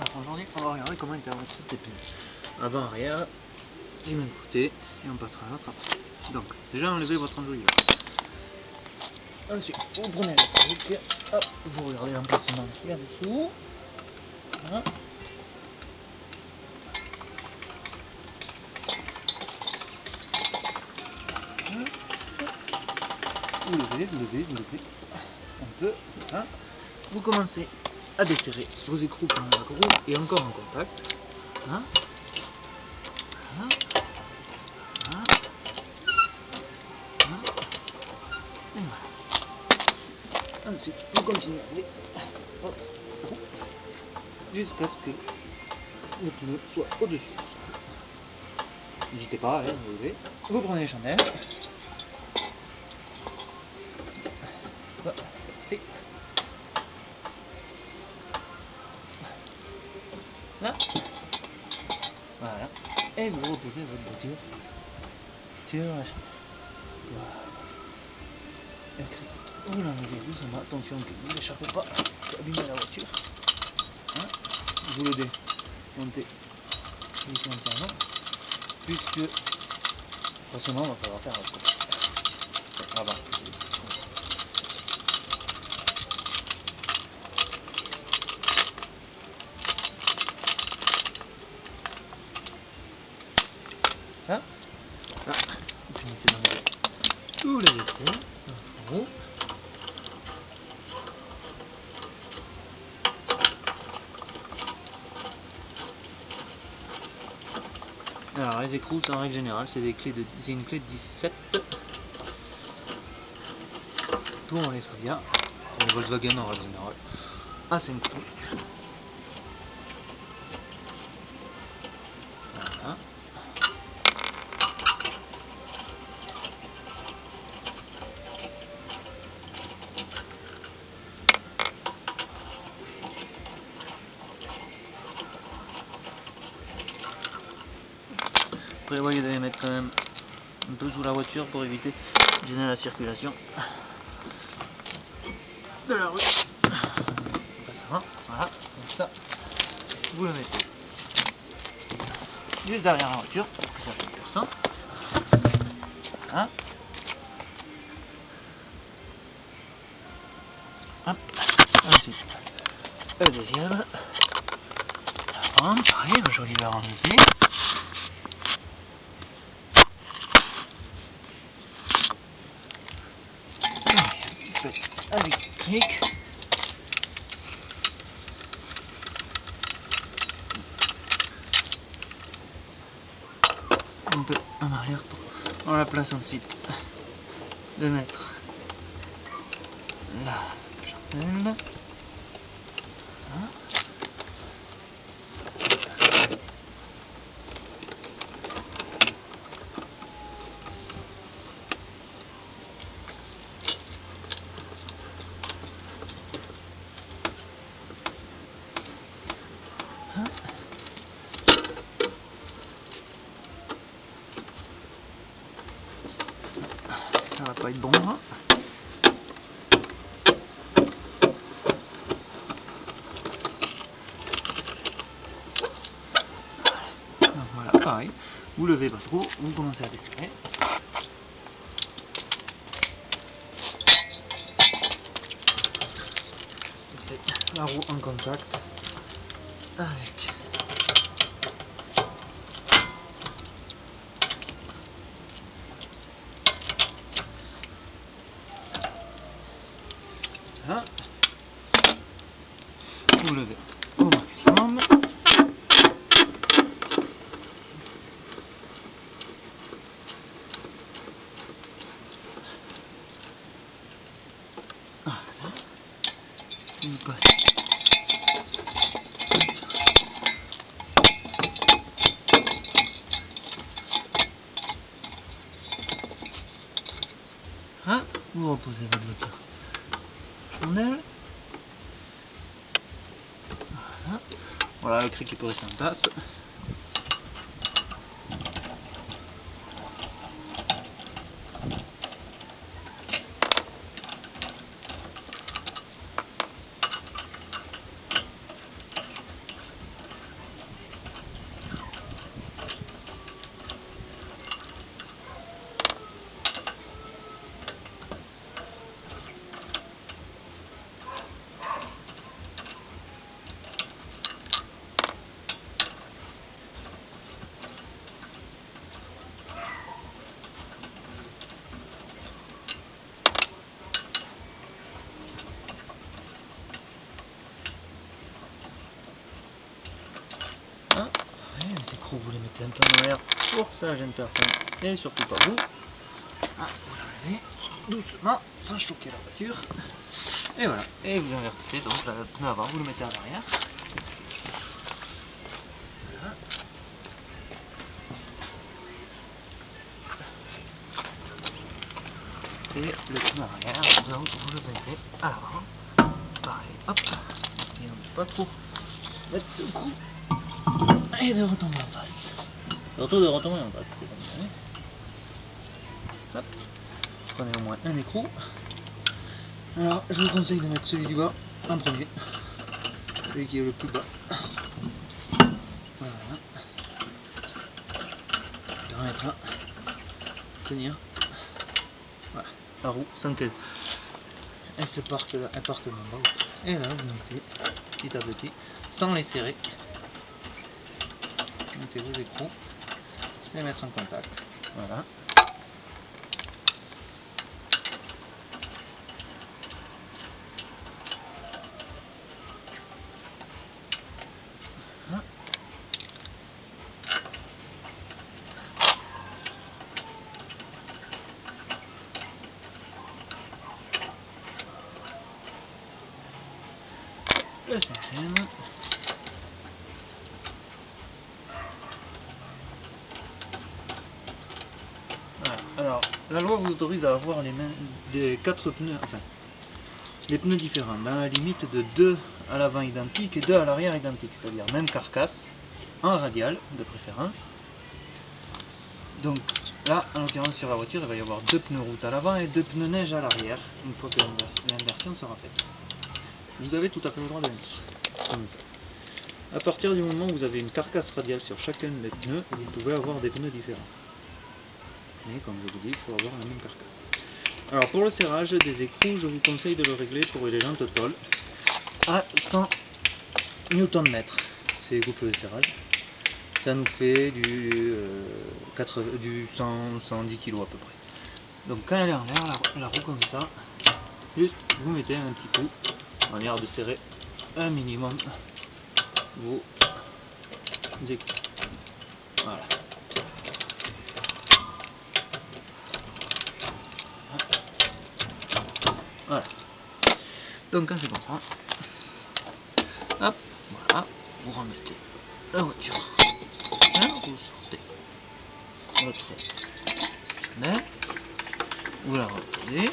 Alors aujourd'hui, on va regarder comment intervenir sur tes pieds. Avant, arrière, du même côté, et on passera à l'autre après. Donc, déjà enlevez votre enjolive. Ensuite, vous prenez la truc, hop, vous regardez l'emplacement là-dessous. Voilà. Vous levez un peu, hein. Vous commencez à desserrer vos écrous pendant la roue et encore en contact, hein. Hein. Hein. Hein. Et voilà. Ensuite, vous continuez à aller jusqu'à ce que le pneu soit au-dessus. N'hésitez pas, hein, vous levez, vous prenez les chandelles. Et là, voilà, et vous reposez votre voiture sur la chandelle. Voilà. Vous l'enlevez doucement, attention que vous n'échappez pas, pour abîmer la voiture. Hein, vous le démontez ici entièrement, puisque forcément on va falloir faire un coup. Là-bas. Hein? Là, vous finissez d'enlever tous les écrous en haut. Alors les écrous, en règle générale, c'est une clé de 17. Tout on les fait bien. Les Volkswagen en règle générale à 5 trous. Voilà. Prévoyez de les mettre quand même un peu sous la voiture pour éviter de gêner la circulation de la rue. Voilà, comme ça, vous le mettez juste derrière la voiture pour que ça fait personne. Hein? Hop. Ensuite, le deuxième. Pareil, le joli verre enlevé. Électrique. Un peu en arrière pour avoir la place ensuite de mettre la chandelle. Hein? Hein? Ça va pas être bon, hein? Donc voilà, pareil, vous levez votre roue, vous commencez à desserrer. C'est la roue en contact avec là. Vous levez au maximum. Voilà. Une passe. Hein? Vous reposez votre voiture. Chandelle. Voilà. Voilà le cri qui peut rester en place. trous, vous les mettez un peu en arrière pour que ça gêne personne et surtout pas vous. Ah, vous l'enlevez doucement sans choquer la voiture. Et voilà, et vous invertissez donc le pneu avant, vous le mettez en arrière. Voilà. Et le pneu arrière, donc vous le mettez à l'avant. Pareil, hop, et on ne pas trop mettre le coup. Et de retomber en face. Surtout de retomber en face, c'est comme ça. Hop, prenez au moins un écrou. Alors, je vous conseille de mettre celui du bas en premier. Celui qui est le plus bas. Voilà. Ça permettra de tenir. Voilà, la roue sans qu'elle se parte là, elle parte en bas. Et là, vous mettez petit à petit, sans les serrer. Vous mettez vos écrous, les mettre en contact. Voilà. Le cinquième. Voilà. Alors, la loi vous autorise à avoir les mains des 4 pneus, enfin, les pneus différents, dans la limite de 2 à l'avant identiques et 2 à l'arrière identiques, c'est-à-dire même carcasse, en radial de préférence. Donc là, en l'occurrence sur la voiture, il va y avoir 2 pneus route à l'avant et 2 pneus neige à l'arrière, une fois que l'inversion sera faite. Vous avez tout à fait le droit de mettre comme ça. À partir du moment où vous avez une carcasse radiale sur chacun des pneus, vous pouvez avoir des pneus différents. Mais comme je vous dis, il faut avoir la même carcasse. Alors pour le serrage des écrous, je vous conseille de le régler pour les jantes tôle à 100 Nm. C'est boucle de serrage. Ça nous fait du 110 kg à peu près. Donc quand elle est en l'air, la roue comme ça, juste vous mettez un petit coup en l'air de serrer un minimum vos écrous. Voilà. Voilà. Donc quand c'est comme ça, hop, voilà, vous remettez la voiture. Là, vous sortez votre pneu, vous la reposez.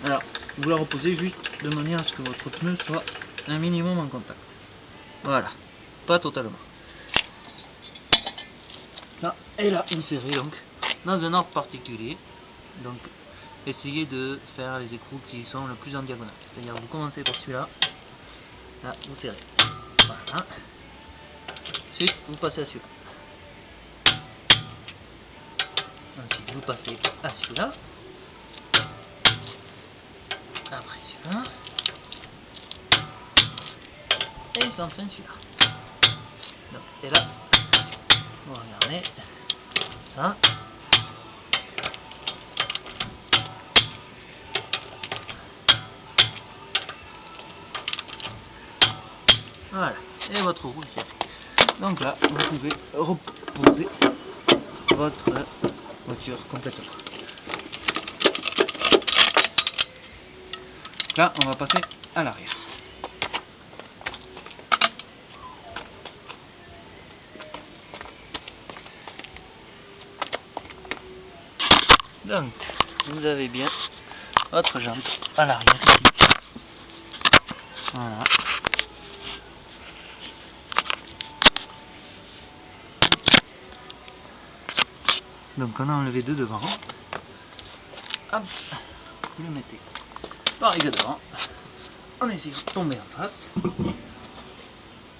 Alors, vous la reposez juste de manière à ce que votre pneu soit un minimum en contact. Voilà, pas totalement. Là, et là, vous serrez donc dans un ordre particulier. Donc, essayez de faire les écrous qui sont le plus en diagonale. C'est-à-dire, vous commencez par celui-là, là, vous serrez. Voilà. Ensuite, vous passez à celui-là. Ensuite, vous passez à celui-là. Après celui-là. Et enfin celui-là. Donc, et là, vous regardez ça. Voilà, et votre roue est faite. Donc là, vous pouvez reposer votre voiture complètement. Là, on va passer à l'arrière. Donc, vous avez bien votre jambe à l'arrière ici. Voilà. Donc on a enlevé deux devant. Hop, vous le mettez par les deux devant. On essaie de tomber en face.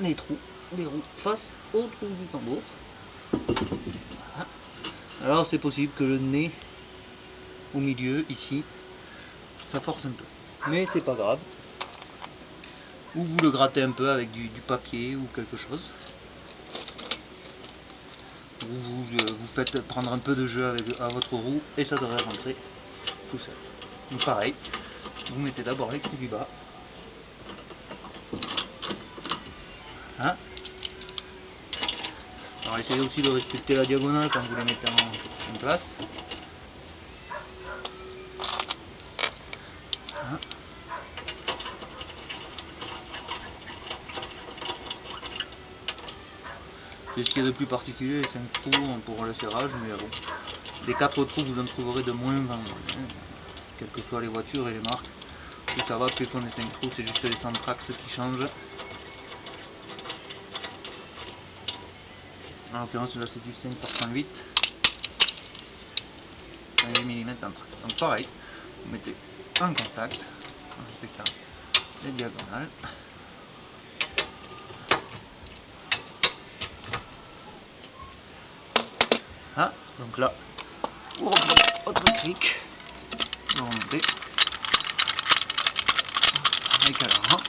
Les trous, les roues face au trou du tambour. Voilà. Alors c'est possible que le nez au milieu, ici, ça force un peu. Mais c'est pas grave. Ou vous le grattez un peu avec du papier ou quelque chose. Vous faites prendre un peu de jeu à votre roue et ça devrait rentrer tout seul. Donc pareil, vous mettez d'abord les trous du bas. Hein. Alors essayez aussi de respecter la diagonale quand vous les mettez en place. Hein. C'est ce qu'il y a de plus particulier, les 5 trous pour le serrage, mais bon, les 4 trous vous en trouverez de moins en moins, quelles que soient les voitures et les marques. Plus ça va, plus qu'on est 5 trous, c'est juste les centraxes qui changent. En l'occurrence là c'est du 5 par 108, 1,8 mm d'entre. Donc pareil, vous mettez en contact, en respectant les diagonales. Ah, donc là, vous reprenez votre cric, vous remontez, avec à l'avant.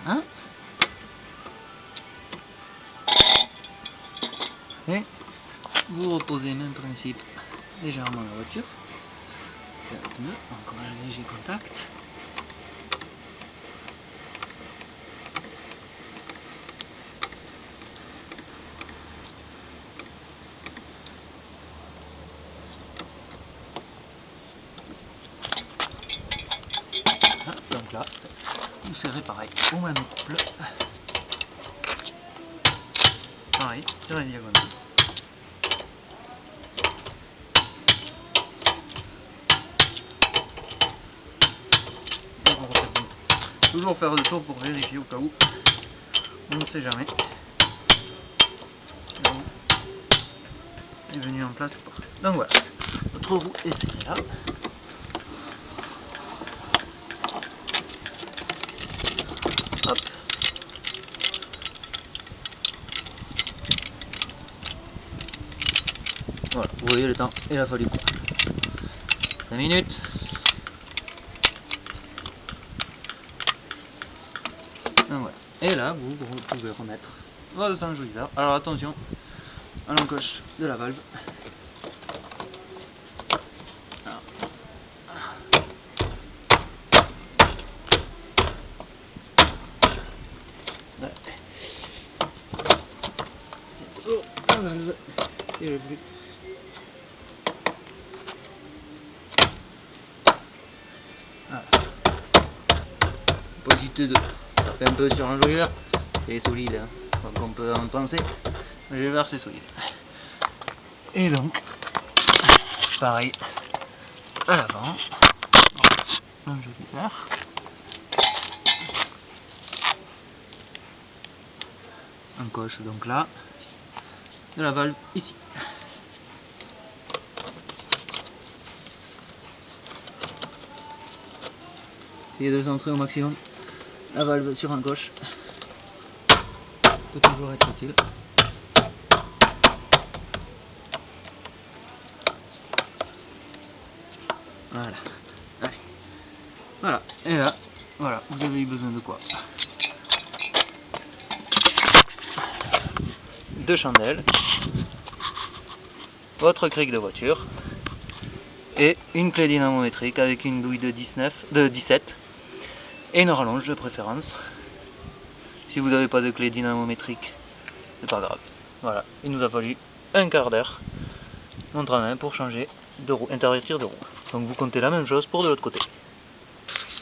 Hein? Et vous reposez même principe légèrement la voiture. Encore un léger contact. Donc là, vous serrez pareil au même couple. Pareil, sur la diagonale. Toujours faire le tour pour vérifier au cas où. On ne sait jamais. Est venu en place ou pas. Donc voilà, notre roue est serrée là. Hop. Voilà, vous voyez le temps, il a fallu quoi, 5 minutes. Donc voilà. Et là, vous pouvez remettre votre enjouisseur. Alors attention à l'encoche de la valve. Alors. Ouais. Oh, la valve et le bruit. Voilà. Possibilité de taper un peu sur l'enjouisseur. C'est solide, hein, donc on peut en penser. Je vais voir, c'est solide. Et donc, pareil, à l'avant, l'enjouisseur. Encoche donc là, de la valve ici. Essayez de centrer au maximum la valve sur encoche. Peut toujours être utile. Voilà. Allez. Voilà. Et là, voilà, vous avez eu besoin de quoi? 2 chandelles, votre cric de voiture et une clé dynamométrique avec une douille de 17 et une rallonge de préférence. Si vous n'avez pas de clé dynamométrique, c'est pas grave. Voilà, il nous a fallu un quart d'heure, montre à main, pour changer de roue, intervertir de roue. Donc vous comptez la même chose pour de l'autre côté.